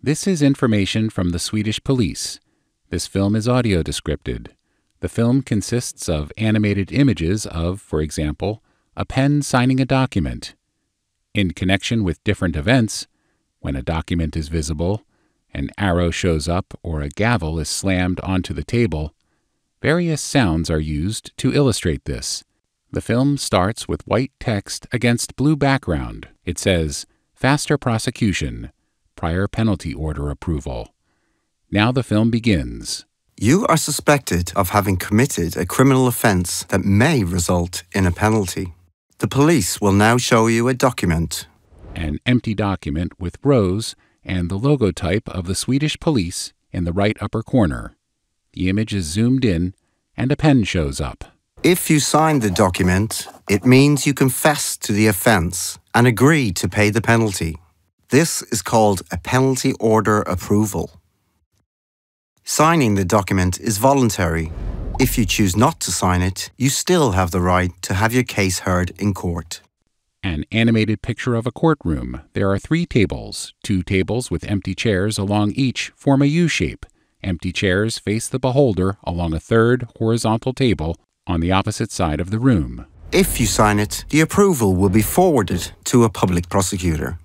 This is information from the Swedish police. This film is audio descripted. The film consists of animated images of, for example, a pen signing a document. In connection with different events, when a document is visible, an arrow shows up, or a gavel is slammed onto the table, various sounds are used to illustrate this. The film starts with white text against blue background. It says, "Faster prosecution. Prior penalty order approval." Now the film begins. You are suspected of having committed a criminal offence that may result in a penalty. The police will now show you a document. An empty document with rows and the logotype of the Swedish police in the right upper corner. The image is zoomed in and a pen shows up. If you sign the document, it means you confess to the offence and agree to pay the penalty. This is called a penalty order approval. Signing the document is voluntary. If you choose not to sign it, you still have the right to have your case heard in court. An animated picture of a courtroom. There are 3 tables. 2 tables with empty chairs along each form a U shape. Empty chairs face the beholder along a 3rd horizontal table on the opposite side of the room. If you sign it, the approval will be forwarded to a public prosecutor.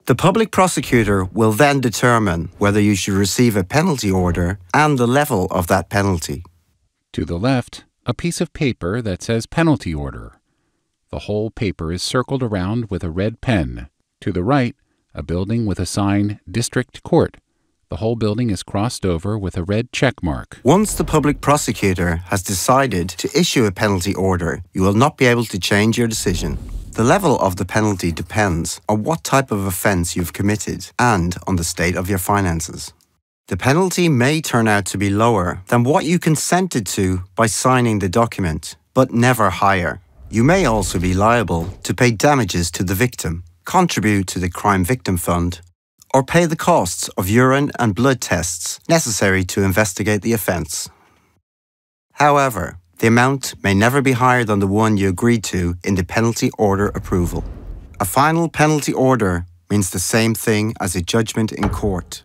The public prosecutor will then determine whether you should receive a penalty order and the level of that penalty. To the left, a piece of paper that says penalty order. The whole paper is circled around with a red pen. To the right, a building with a sign District Court. The whole building is crossed over with a red check mark. Once the public prosecutor has decided to issue a penalty order, you will not be able to change your decision. The level of the penalty depends on what type of offence you've committed and on the state of your finances. The penalty may turn out to be lower than what you consented to by signing the document, but never higher. You may also be liable to pay damages to the victim, contribute to the Crime Victim Fund, or pay the costs of urine and blood tests necessary to investigate the offence. However, the amount may never be higher than the one you agreed to in the penalty order approval. A final penalty order means the same thing as a judgment in court.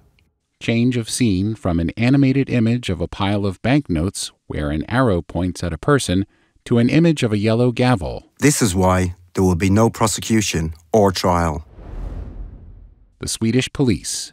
Change of scene from an animated image of a pile of banknotes where an arrow points at a person to an image of a yellow gavel. This is why there will be no prosecution or trial. The Swedish police.